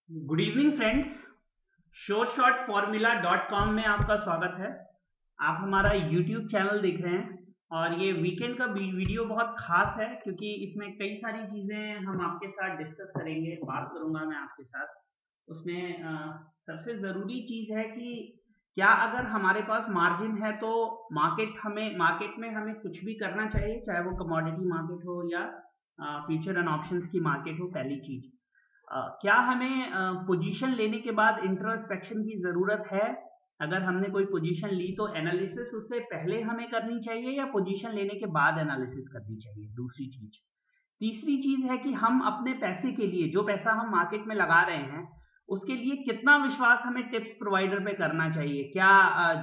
Good evening friends. shortshortformula.com में आपका स्वागत है। आप हमारा यूट्यूब चैनल देख रहे हैं और ये वीकेंड का वीडियो बहुत खास है क्योंकि इसमें कई सारी चीज़ें हम आपके साथ डिस्कस करेंगे, बात करूंगा मैं आपके साथ। उसमें सबसे ज़रूरी चीज़ है कि क्या अगर हमारे पास मार्जिन है तो मार्केट में हमें कुछ भी करना चाहिए, चाहे वो कमोडिटी मार्केट हो या फ्यूचर एंड ऑप्शंस की मार्केट हो। पहली चीज़, क्या हमें पोजीशन लेने के बाद इंट्रोस्पेक्शन की ज़रूरत है? अगर हमने कोई पोजीशन ली तो एनालिसिस उससे पहले हमें करनी चाहिए या पोजीशन लेने के बाद एनालिसिस करनी चाहिए? दूसरी चीज़। तीसरी चीज़ है कि हम अपने पैसे के लिए, जो पैसा हम मार्केट में लगा रहे हैं, उसके लिए कितना विश्वास हमें टिप्स प्रोवाइडर पे करना चाहिए? क्या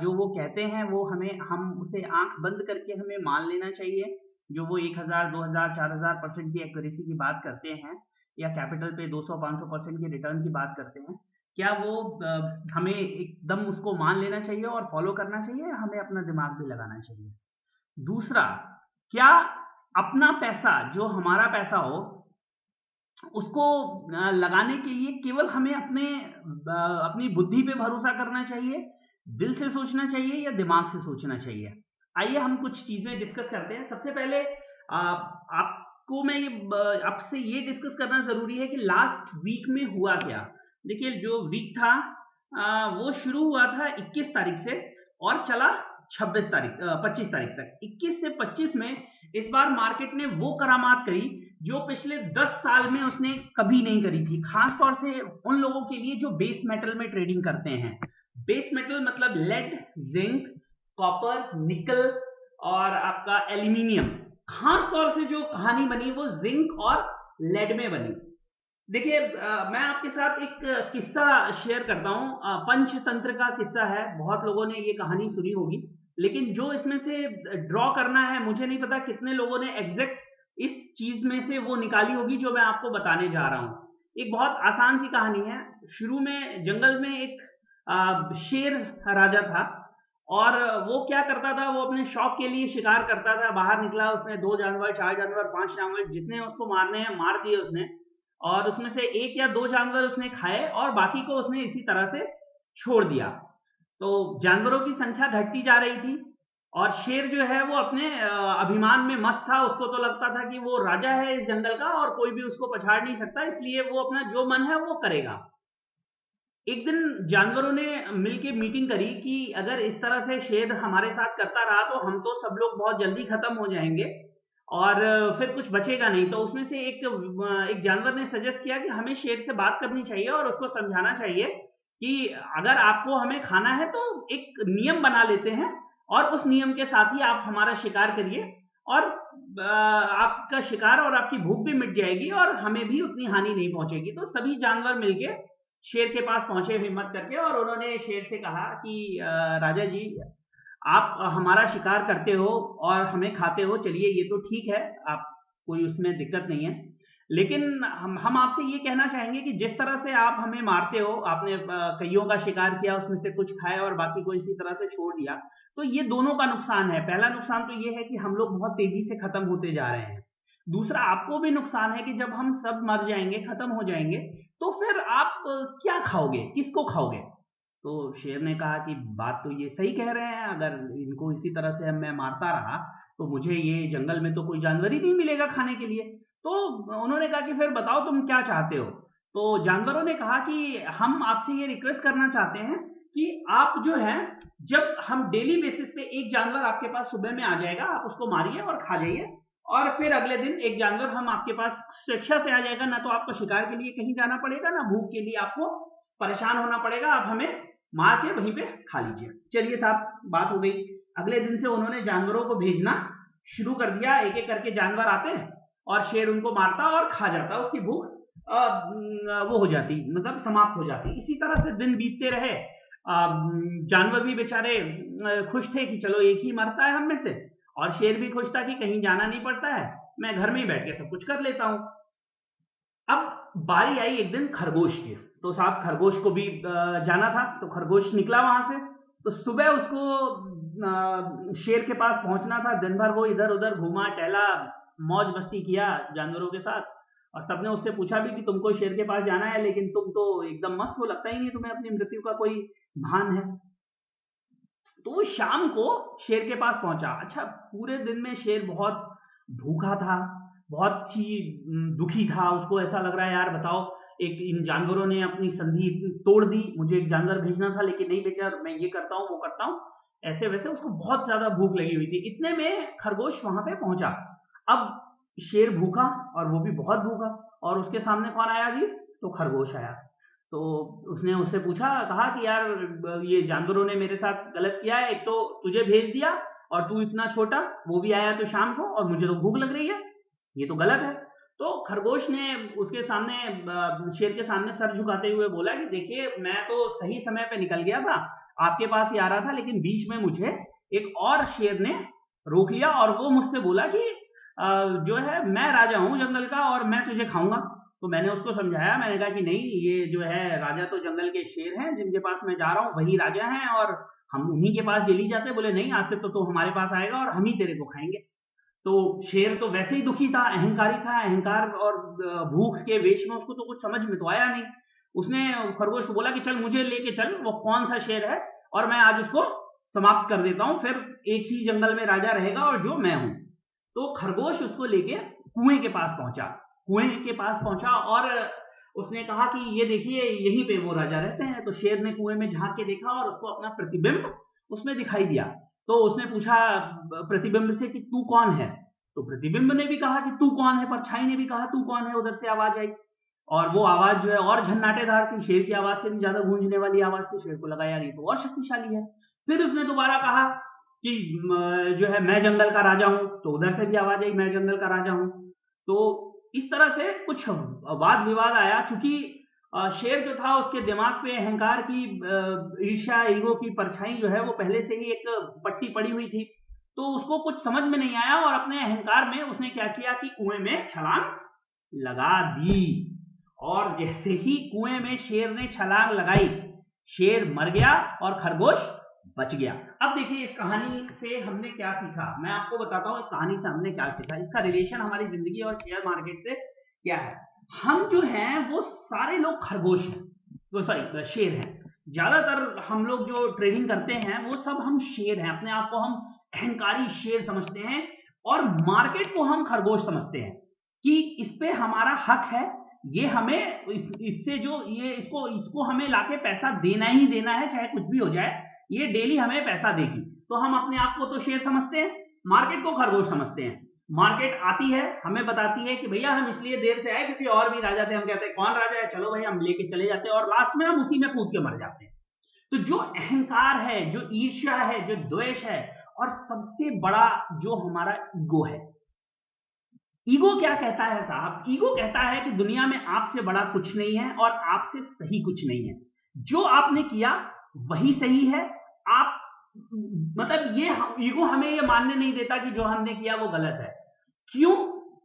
जो वो कहते हैं वो हम उसे आँख बंद करके हमें मान लेना चाहिए? जो वो 1000, 2000, 4000% की एक्यूरेसी की बात करते हैं या कैपिटल पे 200-500% के रिटर्न की बात करते हैं, क्या वो हमें एकदम उसको मान लेना चाहिए और फॉलो करना चाहिए या हमें अपना दिमाग भी लगाना चाहिए? दूसरा, क्या अपना पैसा, जो हमारा पैसा हो, उसको लगाने के लिए केवल हमें अपनी बुद्धि पे भरोसा करना चाहिए, दिल से सोचना चाहिए या दिमाग से सोचना चाहिए? आइए हम कुछ चीजें डिस्कस करते हैं। सबसे पहले आपको मैं आपसे ये डिस्कस करना जरूरी है कि लास्ट वीक में हुआ क्या। देखिए, जो वीक था वो शुरू हुआ था 21 तारीख से और चला 25 तारीख तक। 21 से 25 में इस बार मार्केट ने वो करामात करी जो पिछले 10 साल में उसने कभी नहीं करी थी, खासतौर से उन लोगों के लिए जो बेस मेटल में ट्रेडिंग करते हैं। बेस मेटल मतलब लेड, जिंक, कॉपर, निकल और आपका एल्यूमिनियम। खास तौर से जो कहानी बनी वो जिंक और लेड में बनी। देखिए, मैं आपके साथ एक किस्सा शेयर करता हूँ। पंचतंत्र का किस्सा है, बहुत लोगों ने ये कहानी सुनी होगी, लेकिन जो इसमें से ड्रॉ करना है, मुझे नहीं पता कितने लोगों ने एग्जैक्ट इस चीज में से वो निकाली होगी जो मैं आपको बताने जा रहा हूँ। एक बहुत आसान सी कहानी है। शुरू में जंगल में एक शेर राजा था और वो क्या करता था, वो अपने शौक के लिए शिकार करता था। बाहर निकला, उसने 2 जानवर, 4 जानवर, 5 जानवर, जितने उसको मारने हैं मार दिए उसने, और उसमें से 1 या 2 जानवर उसने खाए और बाकी को उसने इसी तरह से छोड़ दिया। तो जानवरों की संख्या घटती जा रही थी और शेर जो है वो अपने अभिमान में मस्त था। उसको तो लगता था कि वो राजा है इस जंगल का और कोई भी उसको पछाड़ नहीं सकता, इसलिए वो अपना जो मन है वो करेगा। एक दिन जानवरों ने मिलके मीटिंग करी कि अगर इस तरह से शेर हमारे साथ करता रहा तो हम तो सब लोग बहुत जल्दी खत्म हो जाएंगे और फिर कुछ बचेगा नहीं। तो उसमें से एक जानवर ने सजेस्ट किया कि हमें शेर से बात करनी चाहिए और उसको समझाना चाहिए कि अगर आपको हमें खाना है तो एक नियम बना लेते हैं और उस नियम के साथ ही आप हमारा शिकार करिए और आपका शिकार और आपकी भूख भी मिट जाएगी और हमें भी उतनी हानि नहीं पहुंचेगी। तो सभी जानवर मिलके शेर के पास पहुंचे हिम्मत करके और उन्होंने शेर से कहा कि राजा जी, आप हमारा शिकार करते हो और हमें खाते हो, चलिए ये तो ठीक है, आप कोई उसमें दिक्कत नहीं है, लेकिन हम आपसे ये कहना चाहेंगे कि जिस तरह से आप हमें मारते हो, आपने कईयों का शिकार किया, उसमें से कुछ खाया और बाकी को इसी तरह से छोड़ दिया, तो ये दोनों का नुकसान है। पहला नुकसान तो ये है कि हम लोग बहुत तेजी से खत्म होते जा रहे हैं। दूसरा, आपको भी नुकसान है कि जब हम सब मर जाएंगे, खत्म हो जाएंगे, तो फिर आप क्या खाओगे, किसको खाओगे? तो शेर ने कहा कि बात तो ये सही कह रहे हैं, अगर इनको इसी तरह से मैं मारता रहा तो मुझे ये जंगल में तो कोई जानवर ही नहीं मिलेगा खाने के लिए। तो उन्होंने कहा कि फिर बताओ तुम क्या चाहते हो? तो जानवरों ने कहा कि हम आपसे ये रिक्वेस्ट करना चाहते हैं कि आप जो है, जब हम डेली बेसिस पे एक जानवर आपके पास सुबह में आ जाएगा, आप उसको मारिए और खा जाइए, और फिर अगले दिन एक जानवर हम आपके पास स्वेच्छा से आ जाएगा, ना तो आपको शिकार के लिए कहीं जाना पड़ेगा, ना भूख के लिए आपको परेशान होना पड़ेगा, आप हमें मार के वहीं पे खा लीजिए। चलिए साहब, बात हो गई। अगले दिन से उन्होंने जानवरों को भेजना शुरू कर दिया, एक एक करके जानवर आते और शेर उनको मारता और खा जाता, उसकी भूख वो हो जाती, मतलब समाप्त हो जाती। इसी तरह से दिन बीतते रहे। जानवर भी बेचारे खुश थे कि चलो एक ही मरता है हम में से, और शेर भी खुश था कि कहीं जाना नहीं पड़ता है, मैं घर में ही बैठ के सब कुछ कर लेता हूं। अब बारी आई एक दिन खरगोश की। तो साहब, खरगोश को भी जाना था, तो खरगोश निकला वहां से। तो सुबह उसको शेर के पास पहुंचना था। दिन भर वो इधर उधर घूमा टहला, मौज मस्ती किया जानवरों के साथ, और सबने उससे पूछा भी कि तुमको शेर के पास जाना है, लेकिन तुम तो एकदम मस्त हो, लगता ही नहीं तुम्हें अपनी मृत्यु का कोई भान है। तो वो शाम को शेर के पास पहुंचा। अच्छा, पूरे दिन में शेर बहुत भूखा था, बहुत ही दुखी था। उसको ऐसा लग रहा है, यार बताओ, एक इन जानवरों ने अपनी संधि तोड़ दी, मुझे एक जानवर भेजना था लेकिन नहीं भेजा, मैं ये करता हूँ वो करता हूँ, ऐसे वैसे उसको बहुत ज्यादा भूख लगी हुई थी। इतने में खरगोश वहां पे पहुंचा। अब शेर भूखा, और वो भी बहुत भूखा, और उसके सामने कौन आया जी? तो खरगोश आया। तो उसने उससे पूछा, कहा कि यार ये जानवरों ने मेरे साथ गलत किया है, एक तो तुझे भेज दिया और तू इतना छोटा, वो भी आया तो शाम को, और मुझे तो भूख लग रही है, ये तो गलत है। तो खरगोश ने उसके सामने, शेर के सामने सर झुकाते हुए बोला कि देखिए, मैं तो सही समय पे निकल गया था, आपके पास ही आ रहा था, लेकिन बीच में मुझे एक और शेर ने रोक लिया और वो मुझसे बोला कि जो है, मैं राजा हूं जंगल का और मैं तुझे खाऊंगा। तो मैंने उसको समझाया, मैंने कहा कि नहीं, ये जो है राजा तो जंगल के शेर हैं, जिनके पास मैं जा रहा हूँ वही राजा हैं, और हम उन्हीं के पास डेली जाते हैं। बोले नहीं, आज से तो हमारे पास आएगा और हम ही तेरे को खाएंगे। तो शेर तो वैसे ही दुखी था, अहंकारी था, अहंकार और भूख के वेश में उसको तो कुछ समझ में तो आया नहीं। उसने खरगोश को बोला कि चल मुझे लेके चल, वो कौन सा शेर है, और मैं आज उसको समाप्त कर देता हूं, फिर एक ही जंगल में राजा रहेगा और जो मैं हूं। तो खरगोश उसको लेके कुएं के पास पहुंचा। कुएं के पास पहुंचा और उसने कहा कि ये देखिए, यहीं पे वो राजा रहते हैं। तो शेर ने कुएं में झांक के देखा और उसको अपना प्रतिबिंब उसमें दिखाई दिया। तो उसने पूछा प्रतिबिंब से कि तू कौन है? तो प्रतिबिंब ने भी कहा कि तू कौन है, परछाई ने भी कहा तू कौन है। उधर से आवाज आई, और वो आवाज जो है और झन्नाटेदार थी, शेर की आवाज से भी ज्यादा गूंजने वाली आवाज थी। शेर को लगा, यार ये तो और शक्तिशाली है। फिर उसने दोबारा कहा कि जो है, मैं जंगल का राजा हूं। तो उधर से भी आवाज आई, मैं जंगल का राजा हूं। तो इस तरह से कुछ वाद विवाद आया। चूंकि शेर जो था, उसके दिमाग पे अहंकार की, ईर्ष्या, ईगो की परछाई जो है वो पहले से ही एक पट्टी पड़ी हुई थी। तो उसको कुछ समझ में नहीं आया, और अपने अहंकार में उसने क्या किया कि कुएं में छलांग लगा दी। और जैसे ही कुएं में शेर ने छलांग लगाई, शेर मर गया और खरगोश बच गया। अब देखिए, इस कहानी से हमने क्या सीखा, मैं आपको बताता हूं इस कहानी से हमने क्या सीखा, इसका रिलेशन हमारी जिंदगी और शेयर मार्केट से क्या है। हम जो हैं वो सारे लोग खरगोश हैं, वो सॉरी शेर हैं। ज्यादातर हम लोग जो ट्रेडिंग करते हैं वो सब हम शेर हैं, अपने आप को हम अहंकारी शेर समझते हैं, और मार्केट को हम खरगोश समझते हैं कि इस पे हमारा हक है, ये हमें इससे जो ये इसको इसको हमें लाके पैसा देना ही देना है, चाहे कुछ भी हो जाए, ये डेली हमें पैसा देगी। तो हम अपने आप को तो शेर समझते हैं, मार्केट को खरगोश समझते हैं। मार्केट आती है, हमें बताती है कि भैया हम इसलिए देर से आए क्योंकि और भी राजा थे। हम कहते हैं कौन राजा है, चलो भाई हम लेके चले जाते हैं, और लास्ट में हम उसी में कूद के मर जाते हैं। तो जो अहंकार है, जो ईर्ष्या है, जो द्वेष है, और सबसे बड़ा जो हमारा ईगो है। ईगो क्या कहता है साहब? ईगो कहता है कि दुनिया में आपसे बड़ा कुछ नहीं है और आपसे सही कुछ नहीं है, जो आपने किया वही सही है। आप मतलब ये ईगो हमें ये मानने नहीं देता कि जो हमने किया वो गलत है। क्यों?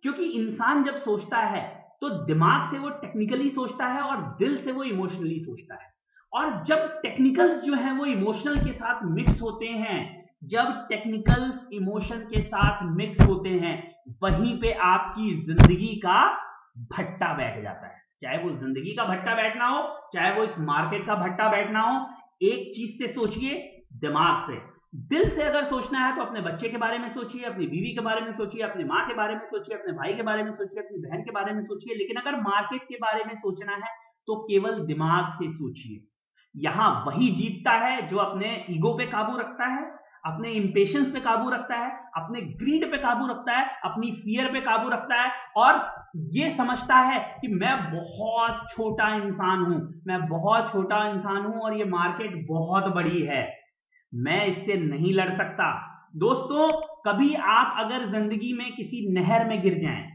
क्योंकि इंसान जब सोचता है तो दिमाग से वो टेक्निकली सोचता है और दिल से वो इमोशनली सोचता है। और जब टेक्निकल्स जो है वो इमोशनल के साथ मिक्स होते हैं, जब टेक्निकल्स इमोशन के साथ मिक्स होते हैं, वहीं पे आपकी जिंदगी का भट्टा बैठ जाता है। चाहे वो जिंदगी का भट्टा बैठना हो, चाहे वो इस मार्केट का भट्टा बैठना हो, एक चीज से सोचिए, दिमाग से। दिल से अगर सोचना है तो अपने बच्चे के बारे में सोचिए, अपनी बीवी के बारे में सोचिए, अपनी माँ के बारे में सोचिए, अपने भाई के बारे में सोचिए, अपनी बहन के बारे में सोचिए। लेकिन अगर मार्केट के बारे में सोचना है तो केवल दिमाग से सोचिए। यहां वही जीतता है जो अपने ईगो पे काबू रखता है, अपने इंपेशंस पे काबू रखता है, अपने ग्रीड पे काबू रखता है, अपनी फियर पे काबू रखता है, और ये समझता है कि मैं बहुत छोटा इंसान हूं, मैं बहुत छोटा इंसान हूं, और ये मार्केट बहुत बड़ी है, मैं इससे नहीं लड़ सकता। दोस्तों, कभी आप अगर जिंदगी में किसी नहर में गिर जाएं,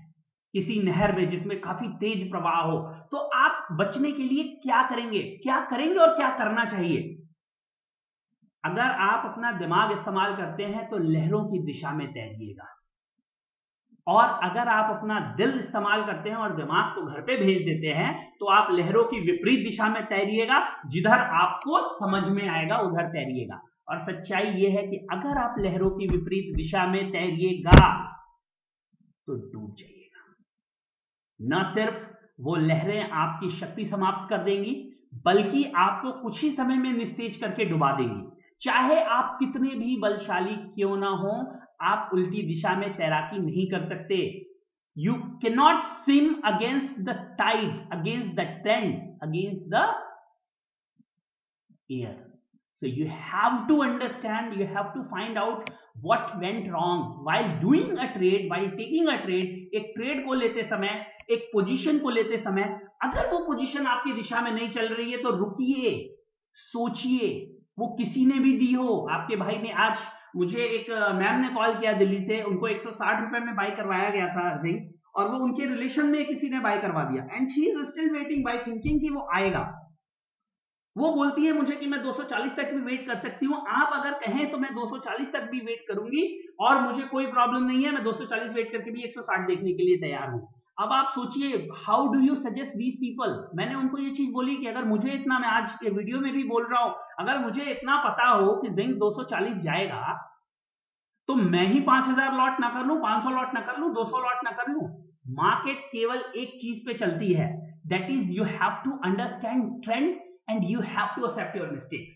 किसी नहर में जिसमें काफी तेज प्रवाह हो, तो आप बचने के लिए क्या करेंगे? क्या करेंगे और क्या करना चाहिए? अगर आप अपना दिमाग इस्तेमाल करते हैं तो लहरों की दिशा में तैरिएगा, और अगर आप अपना दिल इस्तेमाल करते हैं और दिमाग को घर पे भेज देते हैं तो आप लहरों की विपरीत दिशा में तैरिएगा। जिधर आपको समझ में आएगा उधर तैरिएगा। और सच्चाई यह है कि अगर आप लहरों की विपरीत दिशा में तैरिएगा तो डूब जाइएगा। न सिर्फ वो लहरें आपकी शक्ति समाप्त कर देंगी, बल्कि आपको कुछ ही समय में निस्तेज करके डुबा देंगी। चाहे आप कितने भी बलशाली क्यों ना हो, आप उल्टी दिशा में तैराकी नहीं कर सकते। You can not swim against the tide, against the trend, against the air. So you have to understand, you have to find out what went wrong while doing a trade, while taking a trade. एक trade को लेते समय, एक position को लेते समय, अगर वो पोजीशन आपकी दिशा में नहीं चल रही है तो रुकिए, सोचिए। वो किसी ने भी दी हो, आपके भाई ने, आज मुझे एक मैम ने कॉल किया दिल्ली से, उनको 160 रुपए में बाय करवाया गया था जिंक, और वो उनके रिलेशन में किसी ने बाय करवा दिया, and she is still waiting by thinking कि वो आएगा। वो बोलती है मुझे कि मैं 240 तक भी वेट कर सकती हूँ। आप अगर कहें तो मैं 240 तक भी वेट करूंगी और मुझे कोई प्रॉब्लम नहीं है, मैं 240 वेट करके भी 160 देखने के लिए तैयार हूं। अब आप सोचिए, how do you suggest these people. मैंने उनको ये चीज बोली कि अगर मुझे इतना, मैं आज के वीडियो में भी बोल रहा हूं, अगर मुझे इतना पता हो कि जिंक 240 जाएगा तो मैं ही 5000 लॉट ना कर लूं, 500 लॉट ना कर लूं, 200 लॉट ना कर लूं। मार्केट केवल एक चीज पे चलती है, that is you have to understand trend and you have to accept your mistakes.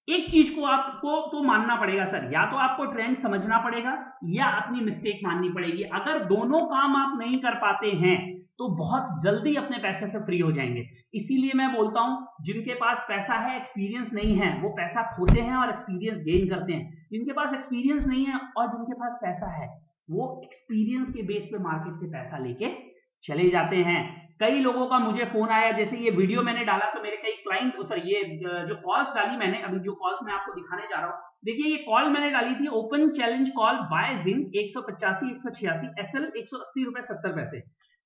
एक चीज को आपको तो मानना पड़ेगा सर, या तो आपको ट्रेंड समझना पड़ेगा या अपनी मिस्टेक माननी पड़ेगी। अगर दोनों काम आप नहीं कर पाते हैं तो बहुत जल्दी अपने पैसे से फ्री हो जाएंगे। इसीलिए मैं बोलता हूं, जिनके पास पैसा है, एक्सपीरियंस नहीं है, वो पैसा खोते हैं और एक्सपीरियंस गेन करते हैं। जिनके पास एक्सपीरियंस नहीं है और जिनके पास पैसा है, वो एक्सपीरियंस के बेस पे मार्केट से पैसा लेके चले जाते हैं। कई लोगों का मुझे फोन आया, जैसे ये वीडियो मैंने डाला तो मेरे कई क्लाइंट, सर ये जो कॉल्स डाली मैंने, अभी जो कॉल्स मैं आपको दिखाने जा रहा हूँ, देखिए ये कॉल मैंने डाली थी, open challenge call buy zinc 185 186 SL 180 रुपए 70 पैसे,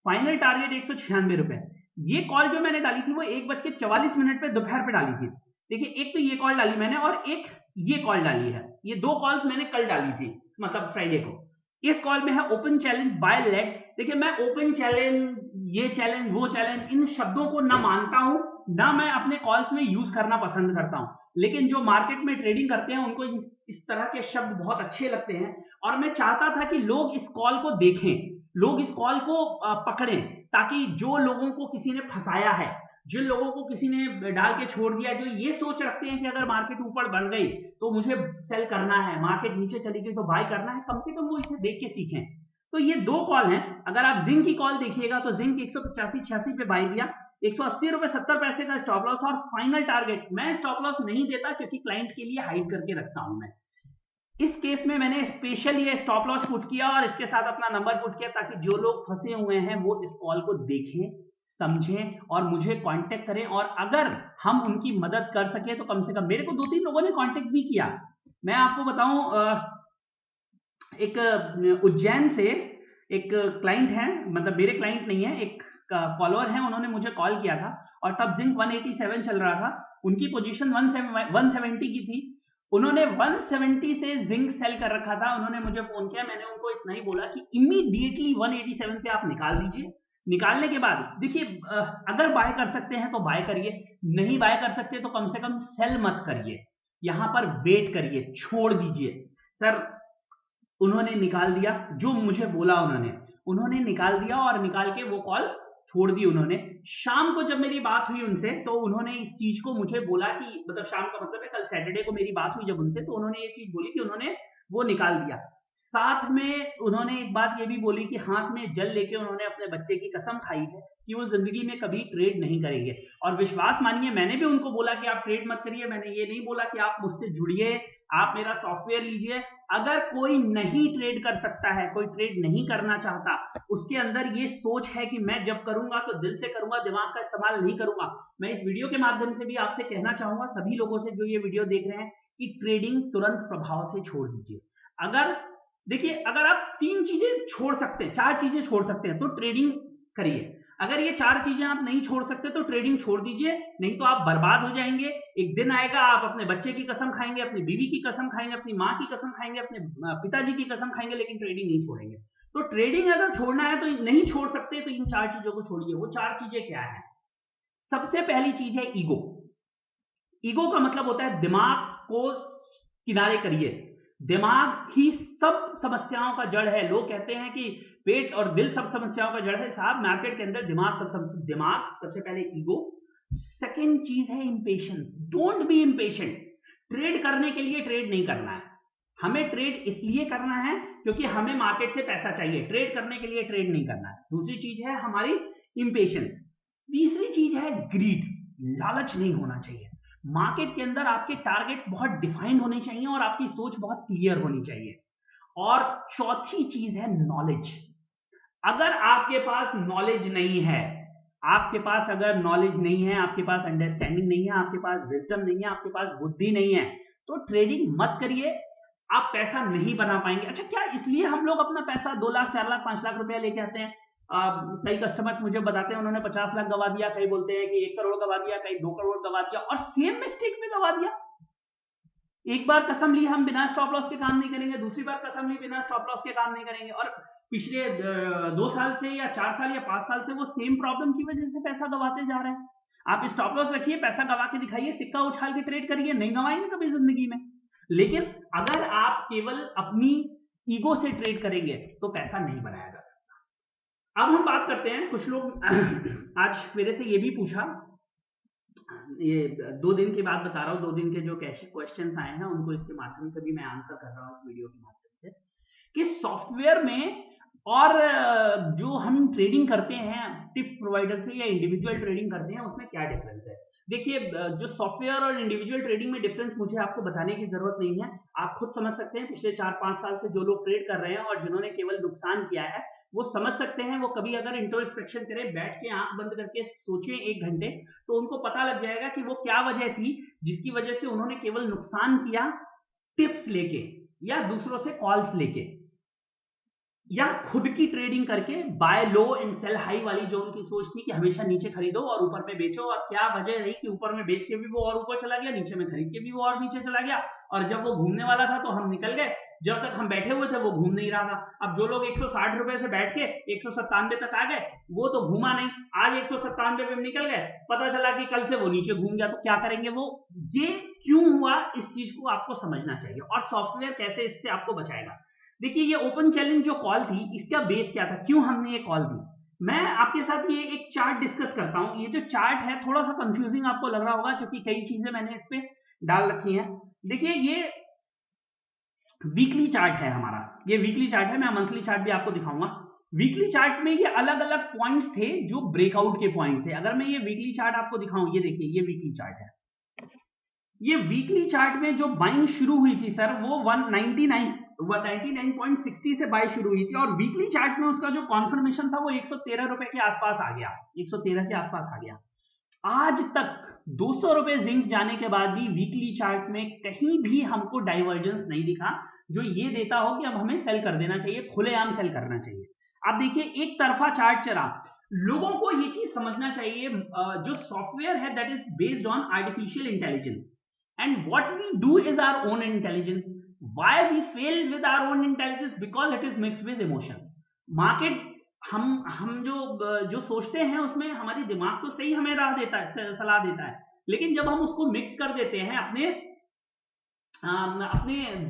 फाइनल टारगेट 196 रुपए। ये कॉल जो मैंने डाली थी वो 1:44 पे दोपहर पे डाली थी। देखिए एक तो ये कॉल डाली मैंने और एक ये कॉल डाली है, ये दो कॉल्स मैंने कल डाली थी, मतलब फ्राइडे को। इस कॉल में है ओपन चैलेंज बाय लेट। देखिए मैं ओपन चैलेंज, ये चैलेंज, वो चैलेंज, इन शब्दों को ना मानता हूं, ना मैं अपने कॉल्स में यूज करना पसंद करता हूं। लेकिन जो मार्केट में ट्रेडिंग करते हैं उनको इस तरह के शब्द बहुत अच्छे लगते हैं, और मैं चाहता था कि लोग इस कॉल को देखें, लोग इस कॉल को पकड़ें, ताकि जो लोगों को किसी ने फंसाया है, जिन लोगों को किसी ने डाल के छोड़ दिया, जो ये सोच रखते हैं कि अगर मार्केट ऊपर बढ़ गई तो मुझे सेल करना है, मार्केट नीचे चली गई तो बाय करना है, कम से कम वो इसे देख के सीखें। तो ये दो कॉल हैं। अगर आप जिंक की कॉल देखिएगा तो जिंक 185-86 पे बाय दिया, 180 रुपए 70 पैसे का स्टॉप लॉस और फाइनल टारगेट। मैं स्टॉप लॉस नहीं देता क्योंकि क्लाइंट के लिए हाइड करके रखता हूं मैं। इस केस में मैंने स्पेशल ये स्टॉप लॉस पुट किया और इसके साथ अपना नंबर पुट किया, ताकि जो लोग फंसे हुए हैं वो इस कॉल को देखें, समझें और मुझे कांटेक्ट करें, और अगर हम उनकी मदद कर सके तो कम से कम, मेरे को 2-3 लोगों ने कांटेक्ट भी किया। मैं आपको बताऊं, एक उज्जैन से एक क्लाइंट है, मतलब मेरे क्लाइंट नहीं है, एक फॉलोअर है, उन्होंने मुझे कॉल किया था और तब जिंक 187 चल रहा था, उनकी पोजीशन 170 की थी। उन्होंने 170 से जिंक सेल कर रखा था, उन्होंने मुझे फोन किया, मैंने उनको इतना ही बोला कि इमीडिएटली 187 पे आप निकाल दीजिए। निकालने के बाद देखिए, अगर बाय कर सकते हैं तो बाय करिए, नहीं बाय कर सकते तो कम से कम सेल मत करिए, यहां पर वेट करिए, छोड़ दीजिए। सर उन्होंने निकाल दिया, जो मुझे बोला उन्होंने निकाल दिया और निकाल के वो कॉल छोड़ दी उन्होंने। शाम को जब मेरी बात हुई उनसे तो उन्होंने इस चीज को मुझे बोला कि, मतलब शाम का मतलब है कल सैटरडे को मेरी बात हुई जब उनसे, तो उन्होंने ये चीज बोली कि उन्होंने वो निकाल दिया। साथ में उन्होंने एक बात ये भी बोली कि हाथ में जल लेके उन्होंने अपने बच्चे की कसम खाई है कि वो जिंदगी में कभी ट्रेड नहीं करेंगे। और विश्वास मानिए, मैंने भी उनको बोला कि आप ट्रेड मत करिए, मैंने ये नहीं बोला कि आप मुझसे जुड़िए, आप मेरा सॉफ्टवेयर लीजिए। अगर कोई नहीं ट्रेड कर सकता है, कोई ट्रेड नहीं करना चाहता, उसके अंदर ये सोच है कि मैं जब करूंगा तो दिल से करूंगा, दिमाग का इस्तेमाल नहीं करूंगा। मैं इस वीडियो के माध्यम से भी आपसे कहना चाहूंगा, सभी लोगों से जो ये वीडियो देख रहे हैं, कि ट्रेडिंग तुरंत प्रभाव से छोड़ दीजिए। अगर देखिए, अगर आप 3 चीजें छोड़ सकते हैं, 4 चीजें छोड़ सकते हैं तो ट्रेडिंग करिए। अगर ये 4 चीजें आप नहीं छोड़ सकते तो ट्रेडिंग छोड़ दीजिए, नहीं तो आप बर्बाद हो जाएंगे। एक दिन आएगा आप अपने बच्चे की कसम खाएंगे, अपनी बीवी की कसम खाएंगे, अपनी माँ की कसम खाएंगे, अपने पिताजी की कसम खाएंगे, लेकिन ट्रेडिंग नहीं छोड़ेंगे। तो ट्रेडिंग अगर छोड़ना है तो नहीं छोड़ सकते तो इन 4 चीजों को छोड़िए। वो 4 चीजें क्या है? सबसे पहली चीज है ईगो। ईगो का मतलब होता है दिमाग को किनारे करिए। दिमाग ही सब समस्याओं का जड़ है। लोग कहते हैं कि पेट और दिल सब समस्याओं का जड़ है। साहब मार्केट के अंदर दिमाग सबसे पहले ईगो, सेकंड चीज है impatience. Don't be impatient. Trade करने के लिए ट्रेड नहीं करना है, हमें ट्रेड इसलिए करना है क्योंकि हमें मार्केट से पैसा चाहिए। ट्रेड करने के लिए ट्रेड नहीं करना है। दूसरी चीज है हमारी इंपेशेंस। तीसरी चीज है ग्रीड, लालच नहीं होना चाहिए। मार्केट के अंदर आपके टारगेट्स बहुत डिफाइंड होने चाहिए और आपकी सोच बहुत क्लियर होनी चाहिए। और चौथी चीज है नॉलेज। अगर आपके पास नॉलेज नहीं है, आपके पास अगर नॉलेज नहीं है, आपके पास अंडरस्टैंडिंग नहीं है, आपके पास विजडम नहीं है, आपके पास बुद्धि नहीं है, तो ट्रेडिंग मत करिए, आप पैसा नहीं बना पाएंगे। अच्छा, क्या इसलिए हम लोग अपना पैसा 2 लाख 4 लाख 5 लाख रुपया लेके आते हैं? कई कस्टमर्स मुझे बताते हैं उन्होंने 50 लाख गवा दिया, कई बोलते हैं कि 1 करोड़ गवा दिया, कई 2 करोड़ गवा दिया, और सेम मिस्टेक में गवा दिया। एक बार कसम ली हम बिना स्टॉप लॉस के काम नहीं करेंगे, दूसरी बार कसम ली बिना स्टॉप लॉस के काम नहीं करेंगे, और पिछले 2 साल से या 4 साल या 5 साल से वो सेम प्रॉब्लम की वजह से पैसा गवाते जा रहे हैं। आप स्टॉप लॉस रखिए, पैसा गवा के दिखाइए, सिक्का उछाल के ट्रेड करिए, नहीं गवाएंगे कभी जिंदगी में। लेकिन अगर आप केवल अपनी ईगो से ट्रेड करेंगे तो पैसा नहीं बनाया जा सकता। अब हम बात करते हैं, कुछ लोग आज मेरे से ये भी पूछा, ये 2 दिन की बात बता रहा हूँ, 2 दिन के जो क्वेश्चंस आए हैं उनको इसके माध्यम से भी मैं आंसर कर रहा हूँ इस वीडियो के माध्यम से, कि सॉफ्टवेयर में और जो हम ट्रेडिंग करते हैं टिप्स प्रोवाइडर से या इंडिविजुअल ट्रेडिंग करते हैं उसमें क्या डिफरेंस है। देखिए, जो सॉफ्टवेयर और इंडिविजुअल ट्रेडिंग में डिफरेंस मुझे आपको बताने की जरूरत नहीं है, आप खुद समझ सकते हैं। पिछले 4-5 साल से जो लोग ट्रेड कर रहे हैं और जिन्होंने केवल नुकसान किया है वो समझ सकते हैं। वो कभी अगर इंट्रोस्पेक्शन करें, बैठ के आंख बंद करके सोचें 1 घंटे, तो उनको पता लग जाएगा कि वो क्या वजह थी जिसकी वजह से उन्होंने केवल नुकसान किया टिप्स लेके या दूसरों से कॉल्स लेके या खुद की ट्रेडिंग करके, buy low and sell high वाली जो उनकी सोच थी कि हमेशा नीचे खरीदो और ऊपर में बेचो। और क्या वजह रही कि ऊपर में बेच के भी वो और ऊपर चला गया, नीचे में खरीद के भी वो और नीचे चला गया, और जब वो घूमने वाला था तो हम निकल गए, जब तक हम बैठे हुए थे वो घूम नहीं रहा था। अब जो लोग 160 रुपए से बैठ के 197 तक आ गए, वो तो घूमा नहीं, आज 197 पे निकल गए, पता चला कि कल से वो नीचे घूम गया, तो क्या करेंगे वो? ये क्यों हुआ, इस चीज को आपको समझना चाहिए, और सॉफ्टवेयर कैसे इससे आपको बचाएगा। देखिए, ये ओपन चैलेंज जो कॉल थी, इसका बेस क्या था, क्यों हमने ये कॉल दी, मैं आपके साथ ये एक चार्ट डिस्कस करता हूं। ये जो चार्ट है थोड़ा सा कंफ्यूजिंग आपको लग रहा होगा क्योंकि कई चीजें मैंने इस पे डाल रखी हैं। देखिए, ये वीकली चार्ट है हमारा, ये वीकली चार्ट है, मैं मंथली चार्ट भी आपको दिखाऊंगा। वीकली चार्ट में ये अलग अलग पॉइंट्स थे जो ब्रेकआउट के पॉइंट थे। अगर मैं ये वीकली चार्ट आपको दिखाऊं, ये देखिए, ये वीकली चार्ट है। ये वीकली चार्ट में जो बाइंग शुरू हुई थी सर, वो 199.60 से बाय शुरू हुई थी, और वीकली चार्ट में उसका जो कॉन्फर्मेशन था वो 113 रुपए के आसपास आ गया, 113 के आसपास आ गया। आज तक 200 रुपए जिंक जाने के बाद भी वीकली चार्ट में कहीं भी हमको डाइवर्जेंस नहीं दिखा जो ये देता हो कि अब हमें सेल कर देना चाहिए, खुलेआम सेल करना चाहिए। आप देखिए, एक तरफा चार्ट चला। लोगों को ये चीज समझना चाहिए, जो सॉफ्टवेयर है that is based on artificial intelligence, and what we do is our own intelligence. Why we fail with our own intelligence? Because it is mixed with emotions. Market हम जो सोचते हैं उसमें हमारी दिमाग तो सही हमें राह देता है, सलाह देता है, लेकिन जब हम उसको मिक्स कर देते हैं अपने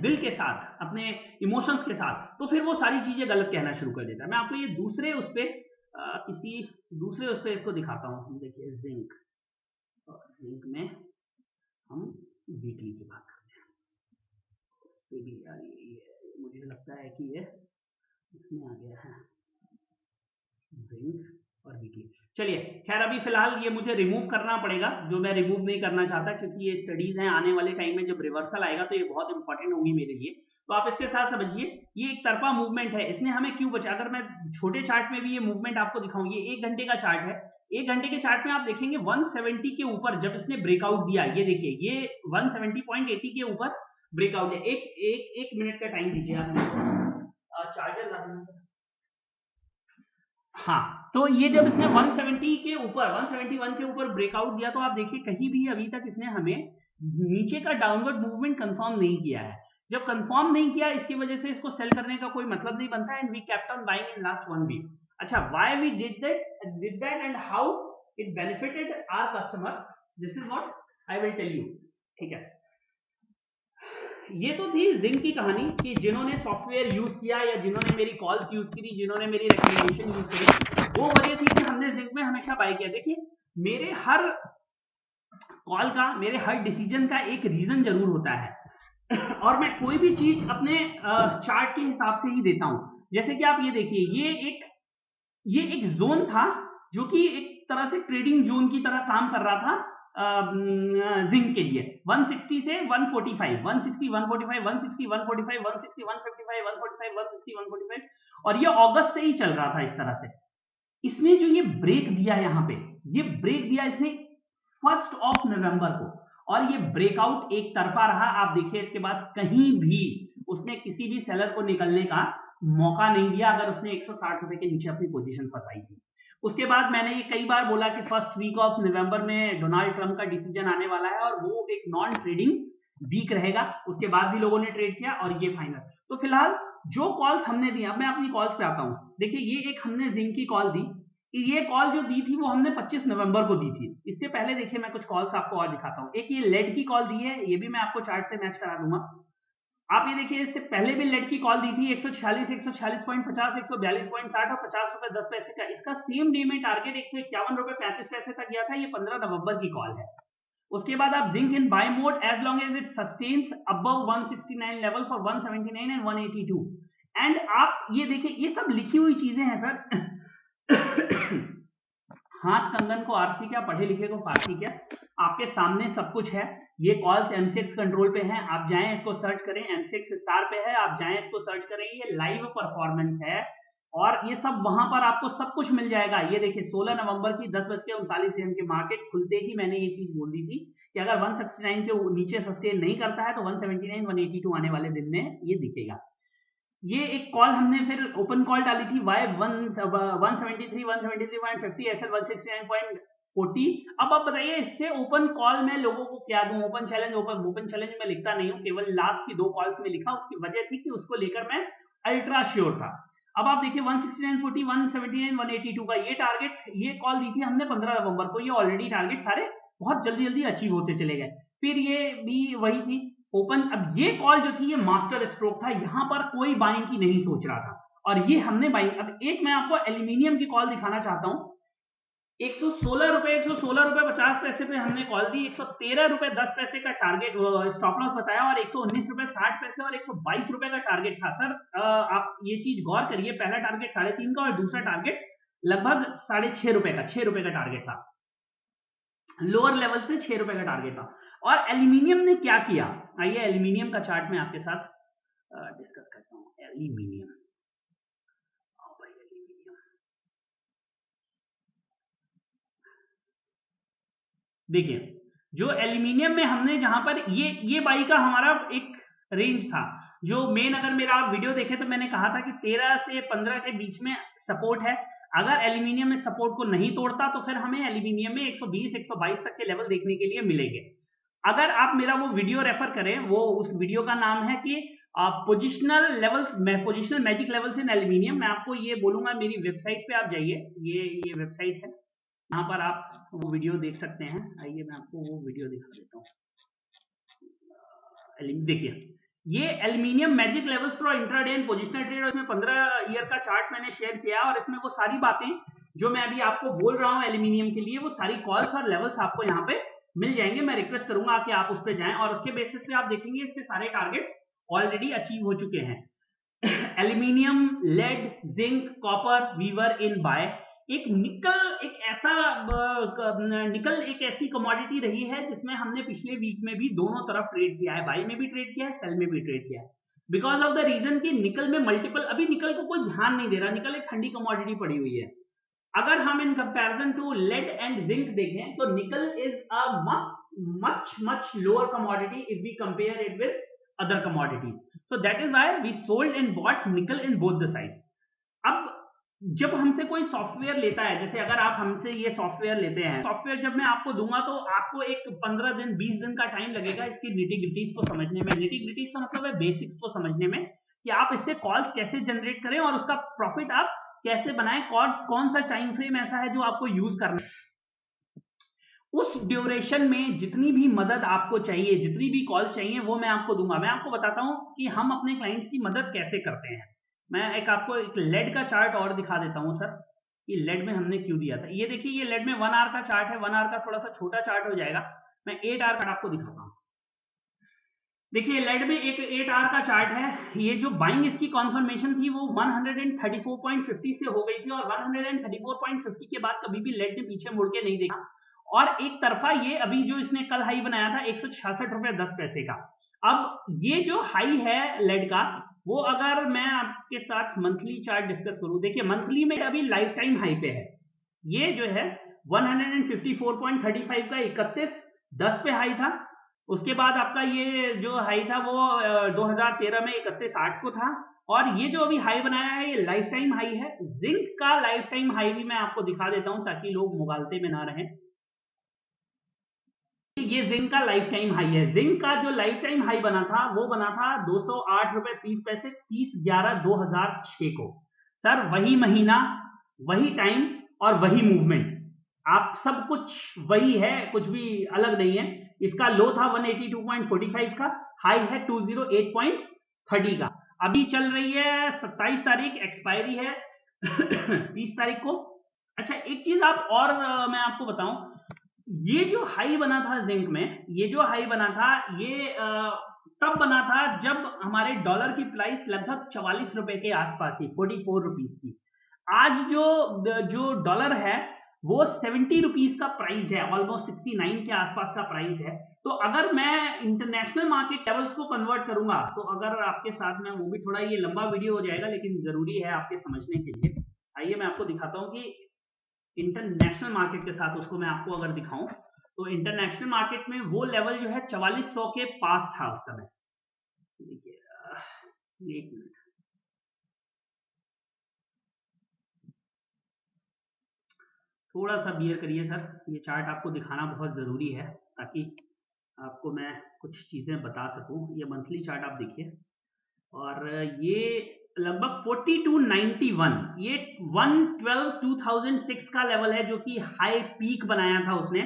दिल के साथ, अपने इमोशंस के साथ, तो फिर वो सारी चीजें गलत कहना शुरू कर देता है। मैं आपको ये दूसरे उस पे किसी दूसरे उस पे इसको दिखाता हूँ। देखिए, जिंक, जिंक में हम वीकली की बात करते हैं, इससे भी यार ये मुझे लगता है कि ये इसमें आ गया है, जिंक और वीकली। चलिए, खैर अभी फिलहाल ये मुझे रिमूव करना पड़ेगा, जो मैं रिमूव नहीं करना चाहता क्योंकि ये स्टडीज हैं, आने वाले टाइम में जब रिवर्सल आएगा तो ये बहुत इंपॉर्टेंट होगी मेरे लिए। तो आप इसके साथ समझिए, ये एक तरफा मूवमेंट है, इसने हमें क्यों बचा। अगर मैं छोटे चार्ट में भी ये मूवमेंट आपको दिखाऊं, ये 1 घंटे का चार्ट है। 1 घंटे के चार्ट में आप देखेंगे 170 के ऊपर जब इसने ब्रेकआउट दिया, ये देखिए, ये 170.80 के ऊपर ब्रेकआउट है। एक मिनट का टाइम दीजिए आप, चार्जर। हाँ, तो ये जब इसने 170 के ऊपर, 171 के ऊपर ब्रेकआउट दिया, तो आप देखिए कहीं भी अभी तक इसने हमें नीचे का डाउनवर्ड मूवमेंट कंफर्म नहीं किया है। जब कंफर्म नहीं किया, इसकी वजह से इसको सेल करने का कोई मतलब नहीं बनता, and we kept on buying in last 1 week. अच्छा, why we did that and how it benefited our customers, this is what I will tell you. ठीक है, ये तो थी जिंक की कहानी कि जिन्होंने सॉफ्टवेयर यूज किया या जिन्होंने मेरी कॉल्स यूज करी, जिन्होंने मेरी रिकमेंडेशन यूज करी, वो वजह थी कि हमने जिंक में हमेशा बाय किया। देखिए मेरे हर कॉल का, मेरे हर डिसीजन का एक रीजन जरूर होता है और मैं कोई भी चीज अपने चार्ट के हिसाब से ही देता हूं। जैसे कि आप ये देखिए, ये एक जोन था जो कि एक तरह से ट्रेडिंग जोन की तरह काम कर रहा था जिंक के लिए। 160 से 145, 160, 145, 160, 145, 160, 155, 145, 160, 145, और ये अगस्त से ही चल रहा था इस तरह से। इसने जो ये ब्रेक दिया, यहाँ पे ये ब्रेक दिया इसने 1 नवंबर को, और ये ब्रेकआउट एक तरफा रहा। आप देखिए इसके बाद कहीं भी उसने किसी भी सेलर को निकलने का मौका नहीं दिया, अगर उसने 160 रुपए के नीचे अपनी पोजीशन फंसाई थी। उसके बाद मैंने ये कई बार बोला कि फर्स्ट वीक ऑफ नवंबर में डोनाल्ड ट्रंप का डिसीजन आने वाला है और वो एक नॉन ट्रेडिंग वीक रहेगा। उसके बाद भी लोगों ने ट्रेड किया और ये फाइनल। तो फिलहाल जो कॉल्स हमने दी, अब मैं अपनी कॉल्स पे आता हूं। देखिए ये एक हमने जिंक की कॉल दी, ये कॉल जो दी थी वो हमने 25 नवंबर को दी थी। इससे पहले देखिए मैं कुछ कॉल्स आपको और दिखाता हूं। एक ये लेड की कॉल दी है, ये भी मैं आपको चार्ट से मैच करा दूंगा। आप ये देखिए इससे पहले भी लेड की कॉल दी थी 146, 146.50, 142.60 और 50 रुपए 10 पैसे का। इसका सेम डे में टारगेट 151 रुपए 35 पैसे तक गया था। ये 15 नवंबर की कॉल है। उसके बाद आप zinc in buy mode as long as it sustains above 169 level for 179 and 182। And आप ये देखिए ये सब लिखी हुई चीजें हैं सर हाथ कंगन को आरसी क्या, पढ़े लिखे को फारसी क्या, आपके सामने सब कुछ है। ये कॉल्स M6 कंट्रोल पे हैं, आप जाएं इसको सर्च करें। M6 स्टार पे है, आप जाएं इसको सर्च करें। ये लाइव परफॉर्मेंस है और ये सब वहां पर आपको सब कुछ मिल जाएगा। ये देखिए 16 नवंबर की 10:39 AM के मार्केट खुलते ही मैंने ये चीज बोल दी थी कि अगर 169 के नीचे सस्टेन नहीं करता है तो 179, 182 आने वाले दिन में ये दिखेगा। ये एक कॉल हमने फिर ओपन कॉल डाली थी वाई 173, 173.50 एसएल 169.40। अब आप बताइए इससे ओपन कॉल में लोगों को क्या दूं? ओपन चैलेंज में लिखता नहीं हूं, केवल लास्ट की 2 कॉल्स में लिखा। उसकी वजह थी कि उसको लेकर मैं अल्ट्रा श्योर था। अब आप देखिए 169.40, 179, 182 का ये टारगेट, ये कॉल दी थी हमने 15 नवंबर को। ये ऑलरेडी टारगेट सारे बहुत जल्दी जल्दी अचीव होते चले गए। फिर ये भी वही थी ओपन। अब ये कॉल जो थी ये मास्टर स्ट्रोक था, यहां पर कोई बाइंग की नहीं सोच रहा था और ये हमने बाइंग। अब एक मैं आपको एल्यूमिनियम की कॉल दिखाना चाहता हूं। 116 रुपए 50 पैसे पे हमने कॉल दी। 113 रुपए 10 पैसे का टारगेट स्टॉप लॉस बताया और 119 रुपए 60 पैसे और 122 रुपए का टारगेट था। सर आप ये चीज गौर करिए, पहला टारगेट 3.5 का और दूसरा टारगेट लगभग 6.5 रुपए का, 6 रुपए का टारगेट था। लोअर लेवल से 6 रुपए का टारगेट था। और एल्यूमिनियम ने क्या किया, आइए एल्यूमिनियम का चार्ट में आपके साथ डिस्कस करता हूं। एल्यूमिनियम, भाई एल्यूमिनियम देखिए, जो एल्यूमिनियम में हमने जहां पर ये बाई का हमारा एक रेंज था, जो मेन, अगर मेरा आप वीडियो देखें तो मैंने कहा था कि 13 से 15 के बीच में सपोर्ट है। अगर एल्यूमिनियम में सपोर्ट को नहीं तोड़ता तो फिर हमें एल्यूमिनियम में 120, 122 तक के लेवल देखने के लिए मिलेंगे। अगर आप मेरा वो वीडियो रेफर करें, वो उस वीडियो का नाम है कि positional levels, positional magic levels in aluminium. मैं आपको ये बोलूंगा, मेरी वेबसाइट पे आप जाइए, ये वेबसाइट है, यहाँ पर आप वो वीडियो देख सकते हैं। आइए मैं आपको वो वीडियो दिखा देता हूँ। देखिए ये aluminium magic levels for intraday and positional trade, इसमें 15 ईयर का चार्ट मैंने शेयर किया और इसमें वो सारी बातें जो मैं अभी आपको बोल रहा हूँ एल्यूमिनियम के लिए, वो सारी कॉल्स और लेवल्स आपको यहाँ पे मिल जाएंगे। मैं रिक्वेस्ट करूंगा कि आप उस पर जाएं और उसके बेसिस पे आप देखेंगे इसके सारे टारगेट्स ऑलरेडी अचीव हो चुके हैं। एल्यूमिनियम, लेड, जिंक, कॉपर, वीवर इन बाय। एक निकल एक ऐसी कमोडिटी रही है जिसमें हमने पिछले वीक में भी दोनों तरफ ट्रेड किया है, बाई में भी ट्रेड किया है, सेल में भी ट्रेड किया है। बिकॉज ऑफ द रीजन कि निकल में मल्टीपल, अभी निकल को कोई ध्यान नहीं दे रहा, निकल एक ठंडी कमोडिटी पड़ी हुई है। अगर हम in comparison to lead and zinc देखें तो nickel is a much lower commodity if we compare it with other commodities. So that is why we sold and bought nickel in both the sides. अब जब हमसे कोई software लेता है, जैसे अगर आप हमसे ये सॉफ्टवेयर लेते हैं, सॉफ्टवेयर जब मैं आपको दूंगा तो आपको एक 15 दिन 20 दिन का टाइम लगेगा इसकी निटी-ग्रिटीज को समझने में। निटी-ग्रिटीज का मतलब है बेसिक्स को समझने में, कि आप इससे कॉल्स कैसे जनरेट करें और उसका प्रॉफिट आप कैसे बनाएं, कौन सा टाइम फ्रेम ऐसा है जो आपको यूज करना है। उस ड्यूरेशन में जितनी भी मदद आपको चाहिए, जितनी भी कॉल चाहिए, वो मैं आपको दूंगा। मैं आपको बताता हूं कि हम अपने क्लाइंट्स की मदद कैसे करते हैं। मैं आपको एक लेड का चार्ट और दिखा देता हूं सर, कि लेड में हमने क्यों दिया था। ये देखिए, ये लेड में 1 आवर का चार्ट है। 1 आवर का थोड़ा सा छोटा चार्ट हो जाएगा। मैं 8 आवर का आपको दिखाता हूं। देखिए, लेड में एक 8 आवर का चार्ट है। ये जो बाइंग इसकी कॉन्फर्मेशन थी वो 134.50 से हो गई थी, और 134.50 के बाद कभी भी लेड ने पीछे मुड़ के नहीं देखा। और एक तरफा ये अभी जो इसने कल हाई बनाया था 166.10 का। अब ये जो हाई है लेड का, वो अगर मैं आपके साथ मंथली चार्ट डिस्कस करूं, देखिए मंथली में अभी लाइफ टाइम हाई पे है। ये जो है 154.35 का 31/10 पे हाई था। उसके बाद आपका ये जो हाई था वो 2013 में 31/8 को था। और ये जो अभी हाई बनाया है ये लाइफ टाइम हाई है। जिंक का लाइफ टाइम हाई भी मैं आपको दिखा देता हूं ताकि लोग मुगालते में ना रहें। ये जिंक का लाइफ टाइम हाई है। जिंक का जो लाइफ टाइम हाई बना था वो बना था 208.30 30/11/2006 को। सर वही महीना, वही टाइम और वही मूवमेंट, आप सब कुछ वही है, कुछ भी अलग नहीं है। इसका लो था 182.45 का, हाई है 208.30 का। अभी चल रही है 27 तारीख, एक्सपायरी है 30 तारीख को। अच्छा, एक चीज आप और मैं आपको बताऊं, ये जो हाई बना था जिंक में, ये जो हाई बना था ये तब बना था जब हमारे डॉलर की प्राइस लगभग 44 रुपए के आसपास थी, 44 रुपीज की। आज जो डॉलर है वो 70 रुपीज का प्राइस है, ऑलमोस्ट 69 के आसपास का प्राइस है। तो अगर मैं इंटरनेशनल मार्केट लेवल्स को कन्वर्ट करूंगा, तो अगर आपके साथ में, वो भी थोड़ा ये लंबा वीडियो हो जाएगा लेकिन जरूरी है आपके समझने के लिए। आइए मैं आपको दिखाता हूं कि इंटरनेशनल मार्केट के साथ उसको मैं आपको अगर दिखाऊं, तो इंटरनेशनल मार्केट में वो लेवल जो है 4400 के पास था उस समय। देखिए, एक मिनट, थोड़ा सा बियर करिए सर, ये चार्ट आपको दिखाना बहुत जरूरी है ताकि आपको मैं कुछ चीजें बता सकूं। ये मंथली चार्ट आप देखिए, और ये लगभग 4291, ये 112 2006 का लेवल है जो कि हाई पीक बनाया था उसने।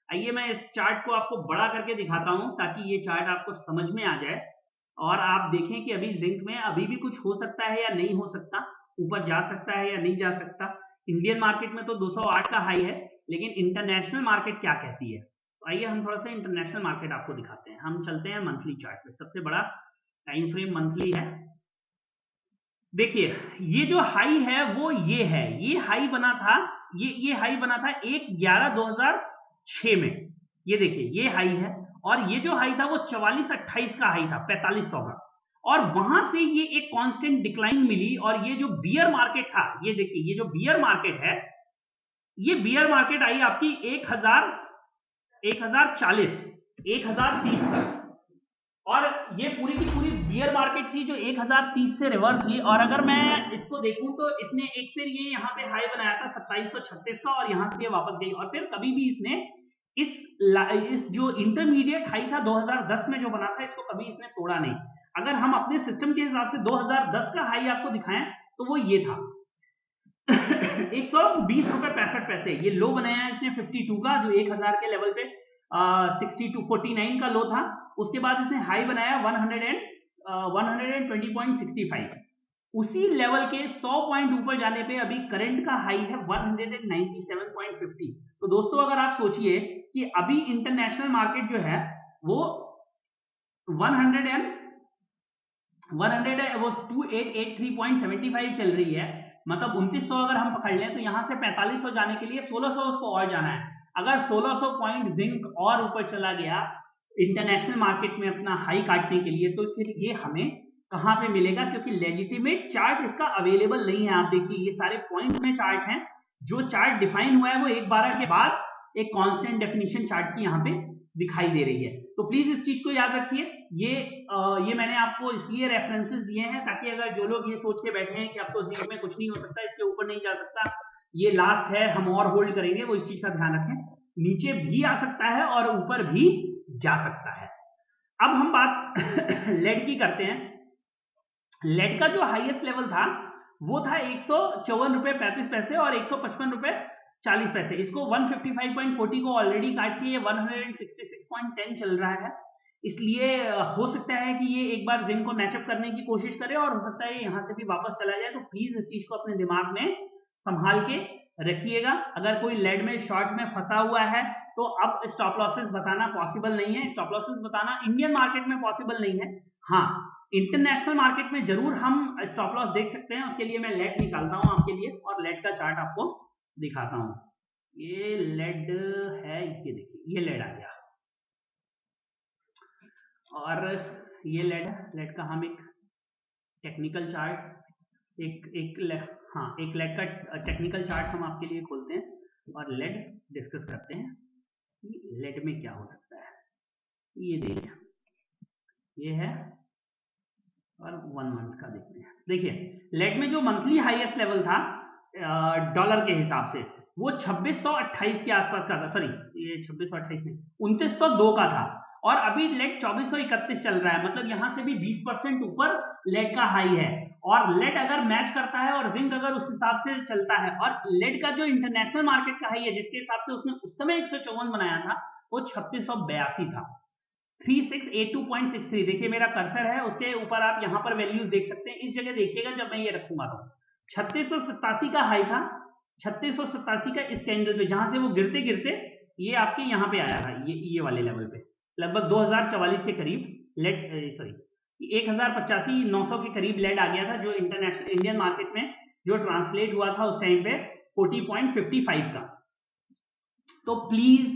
आइए मैं इस चार्ट को आपको बड़ा करके दिखाता हूं ताकि ये चार्ट आपको समझ में आ जाए, और आप देखें कि अभी जिंक में अभी भी कुछ हो सकता है या नहीं हो सकता, ऊपर जा सकता है या नहीं जा सकता। इंडियन मार्केट में तो 208 का हाई है, लेकिन इंटरनेशनल मार्केट क्या कहती है। तो आइए हम थोड़ा सा इंटरनेशनल मार्केट आपको दिखाते हैं। हम चलते हैं मंथली चार्ट पे, सबसे बड़ा टाइम फ्रेम मंथली है। देखिए, ये जो हाई है वो ये है, ये हाई बना था, ये हाई बना था 1/11/2006 में। ये देखिए, ये हाई है, और ये जो हाई था वो 4428 का हाई था, 4500 का। और वहां से ये एक कांस्टेंट डिक्लाइन मिली, और ये जो बियर मार्केट था, ये देखिए, ये जो बियर मार्केट है, ये बियर मार्केट आई आपकी 1030 तक। और ये पूरी की पूरी बियर मार्केट थी जो 1030 से रिवर्स हुई। और अगर मैं इसको देखूं तो इसने एक फिर ये यहाँ पे हाई बनाया था 2736 का, और यहाँ से ये वापस गई, और फिर कभी भी इसने इस जो इंटरमीडिएट हाई था 2010 में जो बना था, इसको कभी इसने तोड़ा नहीं। अगर हम अपने सिस्टम के हिसाब से 2010 का हाई आपको दिखाएं तो वो ये था 120.65 रुपए। ये लो बनाया है इसने 52 का, जो 1000 के लेवल पे 6249 का लो था। उसके बाद इसने हाई बनाया 120.65। उसी लेवल के 100 पॉइंट ऊपर जाने पे अभी करंट का हाई है 197.50। तो दोस्तों, अगर आप सोचिए कि अभी इंटरनेशनल मार्केट जो है वो 2883.75 चल रही है, मतलब 2900 अगर हम पकड़ लें तो यहां से 4500 जाने के लिए 1600 उसको और जाना है। अगर 1600 पॉइंट जिंक और ऊपर चला गया इंटरनेशनल मार्केट में अपना हाई काटने के लिए, तो फिर ये हमें कहां पे मिलेगा, क्योंकि लेजिटिमेट चार्ट इसका अवेलेबल नहीं है। आप देखिए, ये सारे पॉइंट में चार्ट हैं, जो चार्ट डिफाइन हुआ है वो 1/12 के बाद एक कांस्टेंट डेफिनेशन चार्ट की यहाँ पे दिखाई दे रही है। तो प्लीज इस चीज को याद रखिए। ये मैंने आपको इसलिए रेफरेंसेस दिए हैं ताकि अगर जो लोग ये सोच के बैठे हैं कि अब तो जिंक में कुछ नहीं हो सकता, इसके ऊपर नहीं जा सकता, ये लास्ट है, हम और होल्ड करेंगे, वो इस चीज का ध्यान रखें। नीचे भी आ सकता है और ऊपर भी जा सकता है। अब हम बात लेड की करते हैं। लेड का जो हाईएस्ट लेवल था वो था 154.35 रुपए और 155 40 पैसे। इसको 155.40 को ऑलरेडी काट के ये 166.10 चल रहा है, इसलिए हो सकता है कि ये एक बार जिंक को मैचअप करने की कोशिश करे और हो सकता है यहाँ से भी वापस चला जाए। तो प्लीज इस चीज को अपने दिमाग में संभाल के रखिएगा। अगर कोई लेड में शॉर्ट में फंसा हुआ है तो अब स्टॉप लॉसेस बताना पॉसिबल नहीं है, स्टॉप लॉसेस बताना इंडियन मार्केट में पॉसिबल नहीं है। हाँ, इंटरनेशनल मार्केट में जरूर हम स्टॉप लॉस देख सकते हैं। उसके लिए मैं लेड निकालता हूं आपके लिए और लेड का चार्ट आपको दिखाता हूं। ये लेड है, ये देखिए ये लेड आ गया और ये लेड का हम एक टेक्निकल चार्ट एक लेड का टेक्निकल चार्ट हम आपके लिए खोलते हैं और लेड डिस्कस करते हैं कि लेड में क्या हो सकता है। ये देखिए ये है और 1 मंथ का देखते हैं। देखिए लेड में जो मंथली हाईएस्ट लेवल था डॉलर के हिसाब से वो 2628 के आसपास का था, सॉरी ये 2628 नहीं 2902 का था और अभी लेड 2431 चल रहा है, मतलब यहां से भी 20% ऊपर लेड का हाई है। और लेड अगर मैच करता है और जिंक अगर उस हिसाब से चलता है और लेड का जो इंटरनेशनल मार्केट का हाई है जिसके हिसाब से उसने उस समय 154 बनाया था वो 3682 था, 3682.63। देखिए मेरा कर्सर है उसके ऊपर, आप यहाँ पर वैल्यूज देख सकते हैं। इस जगह देखिएगा जब मैं ये रखूंगा तो 3687 का हाई था, 3687 का इस कैंडल पे जहां से वो गिरते गिरते ये आपके यहाँ पे आया था, ये वाले लेवल पे लगभग 2044 के करीब लेड, सॉरी 1085-900 के करीब लेड आ गया था, जो इंटरनेशनल इंडियन मार्केट में जो ट्रांसलेट हुआ था उस टाइम पे 40.55 का। तो प्लीज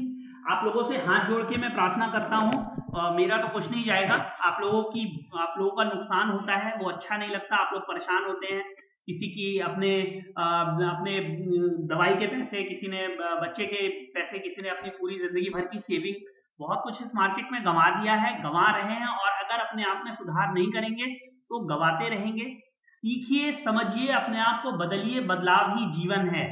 आप लोगों से हाथ जोड़ के मैं प्रार्थना करता हूं, मेरा तो कुछ नहीं जाएगा, आप लोगों का नुकसान होता है, वो अच्छा नहीं लगता, आप लोग परेशान होते हैं, किसी की अपने दवाई के पैसे, किसी ने बच्चे के पैसे, किसी ने अपनी पूरी जिंदगी भर की सेविंग, बहुत कुछ इस मार्केट में गंवा दिया है, गंवा रहे हैं और अगर अपने आप में सुधार नहीं करेंगे तो गंवाते रहेंगे। सीखिए, समझिए, अपने आप को बदलिए, बदलाव ही जीवन है।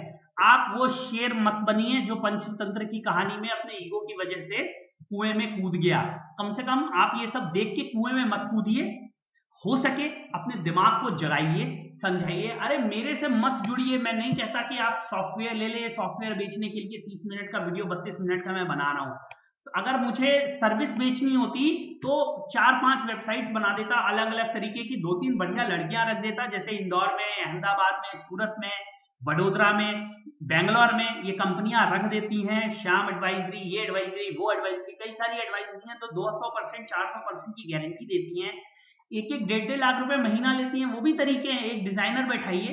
आप वो शेर मत बनिए जो पंचतंत्र की कहानी में अपने ईगो की वजह से कुएं में कूद गया। कम से कम आप ये सब देख के कुएं में मत कूदिए, हो सके अपने दिमाग को जगाइए, समझाइए। अरे मेरे से मत जुड़िए, मैं नहीं कहता कि आप सॉफ्टवेयर ले ले, सॉफ्टवेयर बेचने के लिए 30 मिनट का वीडियो 32 मिनट का मैं बना रहा हूं। तो अगर मुझे सर्विस बेचनी होती तो 4-5 वेबसाइट्स बना देता अलग अलग तरीके की, 2-3 बढ़िया लड़कियां रख देता, जैसे इंदौर में, अहमदाबाद में, सूरत में, वडोदरा में, बेंगलोर में ये कंपनियां रख देती हैं। श्याम एडवाइजरी, ये एडवाइजरी, वो एडवाइजरी, कई सारी एडवाइजरी हैं, तो 200% 400% की गारंटी देती हैं, 1-1 1.5 लाख रुपए महीना लेती हैं। वो भी तरीके हैं, एक डिजाइनर बैठाइए,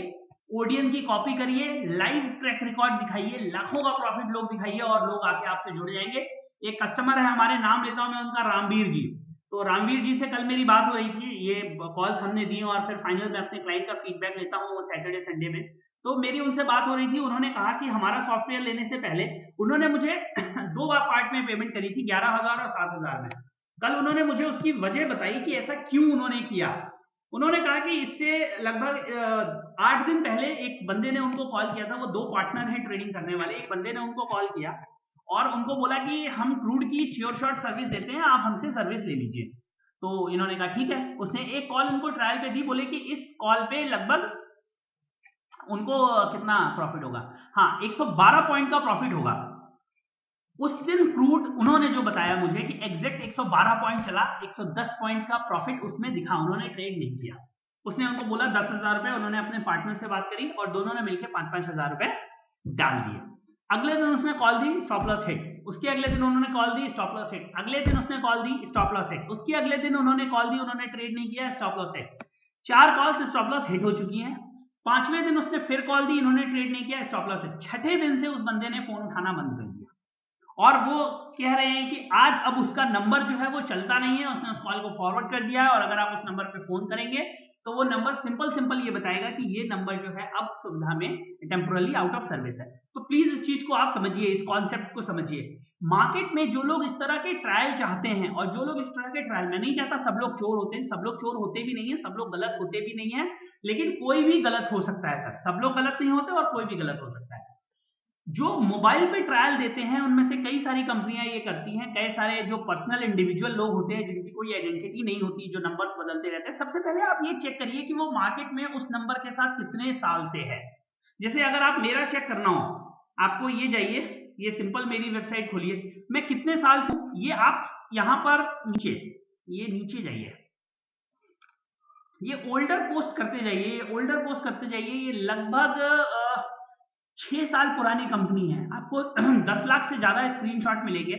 ओडियन की कॉपी करिए, लाइव ट्रैक रिकॉर्ड दिखाइए, लाखों का प्रॉफिट लोग दिखाइए और लोग आके आपसे जुड़ जाएंगे। एक कस्टमर है हमारे, नाम लेता हूं मैं उनका, रामवीर जी। तो रामवीर जी से कल मेरी बात हो रही थी, ये कॉल्स हमने दी और फिर फाइनल में अपने क्लाइंट का फीडबैक लेता हूँ सैटरडे संडे में। तो मेरी उनसे बात हो रही थी, उन्होंने कहा कि हमारा सॉफ्टवेयर लेने से पहले उन्होंने मुझे 2 बार पार्ट में पेमेंट करी थी, 11,000 और 7,000 में। कल उन्होंने मुझे उसकी वजह बताई कि ऐसा क्यों उन्होंने किया। उन्होंने कहा कि इससे लगभग 8 दिन पहले एक बंदे ने उनको कॉल किया था, वो 2 पार्टनर हैं ट्रेडिंग करने वाले, एक बंदे ने उनको कॉल किया और उनको बोला कि हम क्रूड की श्योर शॉट सर्विस देते हैं, आप हमसे सर्विस ले लीजिए। तो इन्होंने कहा ठीक है। उसने एक कॉल उनको ट्रायल पे दी, बोले कि इस कॉल पे लगभग उनको कितना प्रॉफिट होगा, हाँ 112 पॉइंट का प्रॉफिट होगा। उस दिन क्रूड उन्होंने जो बताया मुझे कि एग्जैक्ट 112 पॉइंट चला, 110 पॉइंट का प्रॉफिट उसमें दिखा, उन्होंने ट्रेड नहीं किया। उसने उनको बोला 10,000 रुपए, उन्होंने अपने पार्टनर से बात करी और दोनों ने मिलकर 5-5 हजार रुपए डाल दिए। अगले दिन उसने कॉल दी, स्टॉप लॉस हिट। उसके अगले दिन उन्होंने कॉल दी, स्टॉप लॉस हिट। अगले दिन उसने कॉल दी, स्टॉप लॉस हिट। उसके अगले दिन उन्होंने कॉल दी, उन्होंने ट्रेड नहीं किया, stop loss hit. 4 calls stop loss hit हो चुकी हैं। 5वें दिन उसने फिर कॉल दी, इन्होंने ट्रेड नहीं किया, स्टॉप लॉस हिट। 6ठे दिन से उस बंदे ने फोन उठाना बंद कर दिया और वो कह रहे हैं कि आज अब उसका नंबर जो है वो चलता नहीं है, उसने उस कॉल को फॉरवर्ड कर दिया है और अगर आप उस नंबर पे फोन करेंगे तो वो नंबर सिंपल ये बताएगा कि ये नंबर जो है अब सुविधा में टेम्पोरली आउट ऑफ सर्विस है। तो प्लीज इस चीज को आप समझिए, इस कॉन्सेप्ट को समझिए। मार्केट में जो लोग इस तरह के ट्रायल चाहते हैं और जो लोग इस तरह के ट्रायल, मैं नहीं कहता सब लोग चोर होते हैं, सब लोग चोर होते भी नहीं है, सब लोग गलत होते भी नहीं है, लेकिन कोई भी गलत हो सकता है सर, सब लोग गलत नहीं होते और कोई भी गलत हो सकता है। जो मोबाइल पे ट्रायल देते हैं उनमें से कई सारी कंपनियां ये करती हैं, कई सारे जो पर्सनल इंडिविजुअल लोग होते हैं जिनकी कोई आइडेंटिटी नहीं होती, जो नंबर्स बदलते रहते हैं, सबसे पहले आप ये चेक करिए कि वो मार्केट में उस नंबर के साथ कितने साल से है। जैसे अगर आप मेरा चेक करना हो आपको ये जाइए, ये सिंपल मेरी वेबसाइट खोलिए, मैं कितने साल से, ये आप यहाँ पर नीचे, ये नीचे जाइए, ये ओल्डर पोस्ट करते जाइए, ये ओल्डर पोस्ट करते जाइए, ये लगभग 6 साल पुरानी कंपनी है। आपको 10 लाख से ज्यादा स्क्रीनशॉट मिलेंगे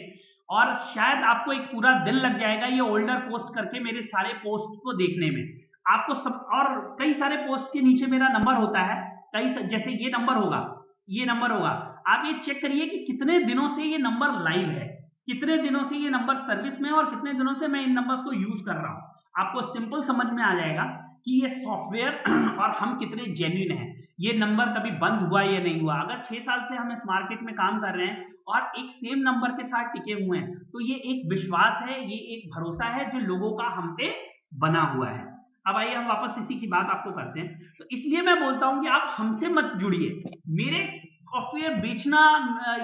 और शायद आपको एक पूरा दिन लग जाएगा ये ओल्डर पोस्ट करके मेरे सारे पोस्ट को देखने में। आपको सब, और कई सारे पोस्ट के नीचे मेरा नंबर होता है, कई जैसे ये नंबर होगा, ये नंबर होगा, आप ये चेक करिए कि कितने दिनों से ये नंबर लाइव है, कितने दिनों से ये नंबर सर्विस में, और कितने दिनों से मैं इन नंबर्स को यूज कर रहा हूं। आपको सिंपल समझ में आ जाएगा कि ये सॉफ्टवेयर और हम कितने जेन्युइन हैं, ये नंबर कभी बंद हुआ या नहीं हुआ। अगर 6 साल से हम इस मार्केट में काम कर रहे हैं और एक सेम नंबर के साथ टिके हुए हैं, तो ये एक विश्वास है, ये एक भरोसा है जो लोगों का हम पे बना हुआ है। अब आइए हम वापस इसी की बात आपको करते हैं। तो इसलिए मैं बोलता हूं कि आप हमसे मत जुड़िए। मेरे सॉफ्टवेयर बेचना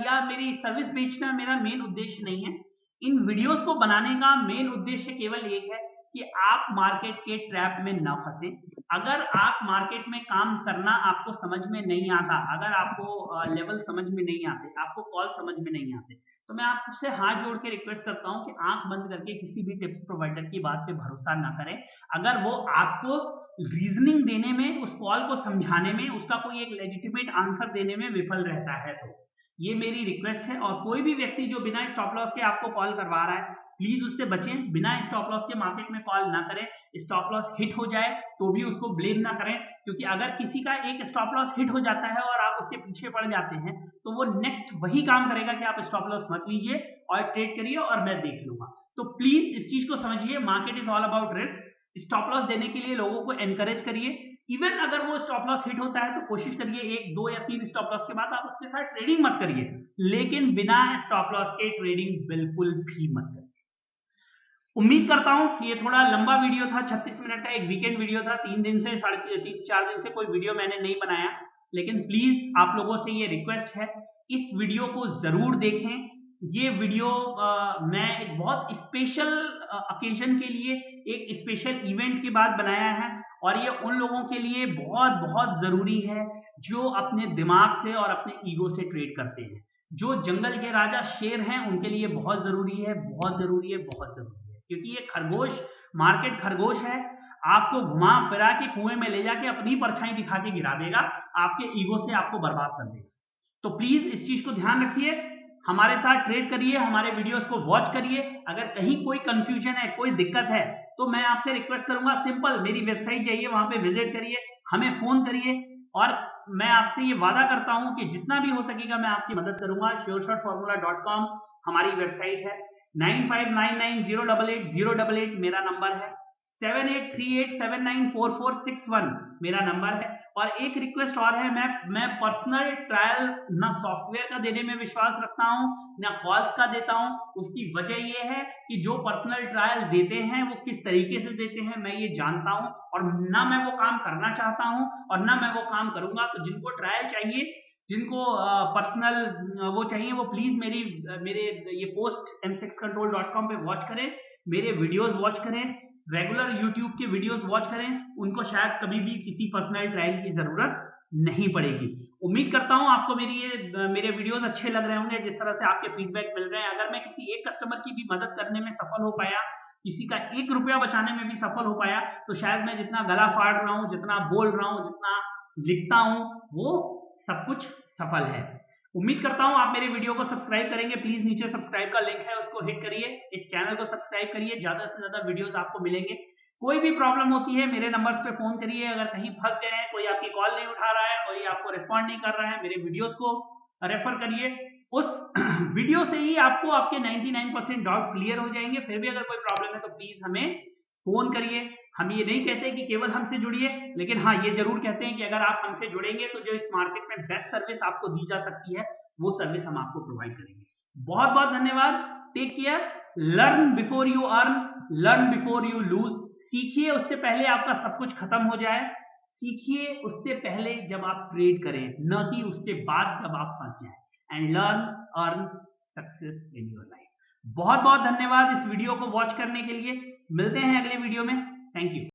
या मेरी सर्विस बेचना मेरा मेन उद्देश्य नहीं है। इन वीडियोस को बनाने का मेन उद्देश्य केवल एक है कि आप मार्केट के ट्रैप में ना फंसे। अगर आप मार्केट में काम करना आपको समझ में नहीं आता, अगर आपको लेवल समझ में नहीं आते, आपको कॉल समझ में नहीं आते, तो मैं आपसे हाथ जोड़ के रिक्वेस्ट करता हूं कि आंख बंद करके किसी भी टिप्स प्रोवाइडर की बात पे भरोसा ना करें। अगर वो आपको रीजनिंग देने में, उस कॉल को समझाने में, उसका कोई एक लेजिटिमेट आंसर देने में विफल रहता है, तो ये मेरी रिक्वेस्ट है। और कोई भी व्यक्ति जो बिना स्टॉप लॉस के आपको कॉल करवा रहा है, प्लीज उससे बचें, बिना स्टॉप लॉस के मार्केट में कॉल ना करें। स्टॉप लॉस हिट हो जाए तो भी उसको ब्लेम ना करें, क्योंकि अगर किसी का एक स्टॉप लॉस हिट हो जाता है और आप उसके पीछे पड़ जाते हैं, तो वो नेक्स्ट वही काम करेगा कि आप स्टॉप लॉस मत लीजिए और ट्रेड करिए और मैं देख लूंगा। तो प्लीज इस चीज को समझिए, market is all about risk. Stop loss देने के लिए लोगों को एनकरेज करिए। इवन अगर वो स्टॉप लॉस हिट होता है तो कोशिश करिए 1, 2 या 3 स्टॉप लॉस के बाद आप उसके साथ ट्रेडिंग मत करिए, लेकिन बिना स्टॉप लॉस के ट्रेडिंग बिल्कुल भी मत करिए। उम्मीद करता हूं ये थोड़ा लंबा वीडियो था, 36 मिनट का एक वीकेंड वीडियो था। 3 दिन से, 3-4 दिन से कोई वीडियो मैंने नहीं बनाया, लेकिन प्लीज आप लोगों से ये रिक्वेस्ट है, इस वीडियो को जरूर देखें। ये वीडियो मैं एक बहुत स्पेशल ओकेजन के लिए, एक स्पेशल इवेंट के बाद बनाया है, और ये उन लोगों के लिए बहुत बहुत जरूरी है जो अपने दिमाग से और अपने ईगो से ट्रेड करते हैं। जो जंगल के राजा शेर हैं उनके लिए बहुत जरूरी है, बहुत जरूरी है, बहुत जरूरी है, क्योंकि ये खरगोश, मार्केट खरगोश है, आपको घुमा फिरा के कुएं में ले जाके अपनी परछाई दिखा के गिरा देगा, आपके ईगो से आपको बर्बाद कर देगा। तो प्लीज इस चीज को ध्यान रखिए, हमारे साथ ट्रेड करिए, हमारे वीडियोस को वॉच करिए। अगर कहीं कोई कंफ्यूजन है, कोई दिक्कत है, तो मैं आपसे रिक्वेस्ट करूंगा, सिंपल मेरी वेबसाइट जाइए, वहां पे विजिट करिए, हमें फोन करिए, और मैं आपसे ये वादा करता हूं कि जितना भी हो सकेगा मैं आपकी मदद करूंगा। sureshotformula.com हमारी वेबसाइट है, 9599088088 मेरा नंबर है, 7838794461 मेरा नंबर है। और एक रिक्वेस्ट और है, मैं पर्सनल ट्रायल ना सॉफ्टवेयर का देने में विश्वास रखता हूं, ना कॉल्स का देता हूं। उसकी वजह यह है कि जो पर्सनल ट्रायल देते हैं वो किस तरीके से देते हैं मैं ये जानता हूं, और ना मैं वो काम करना चाहता हूं और ना मैं वो काम करूंगा। तो जिनको ट्रायल चाहिए, जिनको पर्सनल वो चाहिए, वो प्लीज मेरे ये पोस्ट m6control.com पे वॉच करें, मेरे वीडियोस वॉच करें, रेगुलर यूट्यूब के वीडियोस वॉच करें, उनको शायद कभी भी किसी पर्सनल ट्रायल की जरूरत नहीं पड़ेगी। उम्मीद करता हूं आपको मेरे वीडियोस अच्छे लग रहे होंगे, जिस तरह से आपके फीडबैक मिल रहे हैं। अगर मैं किसी एक कस्टमर की भी मदद करने में सफल हो पाया, किसी का 1 रुपया बचाने में भी सफल हो पाया, तो शायद मैं जितना गला फाड़ रहा हूं, जितना बोल रहा हूं, जितना लिखता हूं, वो सब कुछ सफल है। उम्मीद करता हूं आप मेरे वीडियो को सब्सक्राइब करेंगे। प्लीज नीचे सब्सक्राइब का लिंक है, उसको हिट करिए, इस चैनल को सब्सक्राइब करिए, ज्यादा से ज्यादा वीडियोस आपको मिलेंगे। कोई भी प्रॉब्लम होती है मेरे नंबर्स पे फोन करिए। अगर कहीं फंस गए हैं, कोई आपकी कॉल नहीं उठा रहा है, कोई आपको रिस्पॉन्ड नहीं कर रहा है, मेरे वीडियोस को रेफर करिए, उस वीडियो से ही आपको आपके 99% डाउट क्लियर हो जाएंगे। फिर भी अगर कोई प्रॉब्लम है तो प्लीज हमें फोन करिए। हम ये नहीं कहते कि केवल हमसे जुड़िए, लेकिन हाँ ये जरूर कहते हैं कि अगर आप हमसे जुड़ेंगे तो जो इस मार्केट में बेस्ट सर्विस आपको दी जा सकती है, वो सर्विस हम आपको प्रोवाइड करेंगे। बहुत बहुत धन्यवाद, take care, learn before you earn, learn before you lose. सीखिए उससे पहले आपका सब कुछ खत्म हो जाए, सीखिए उससे पहले जब आप ट्रेड करें, न कि उसके बाद जब आप फंस जाएं। And learn, earn, success in your life. बहुत बहुत धन्यवाद इस वीडियो को वॉच करने के लिए। मिलते हैं अगले वीडियो में। Thank you.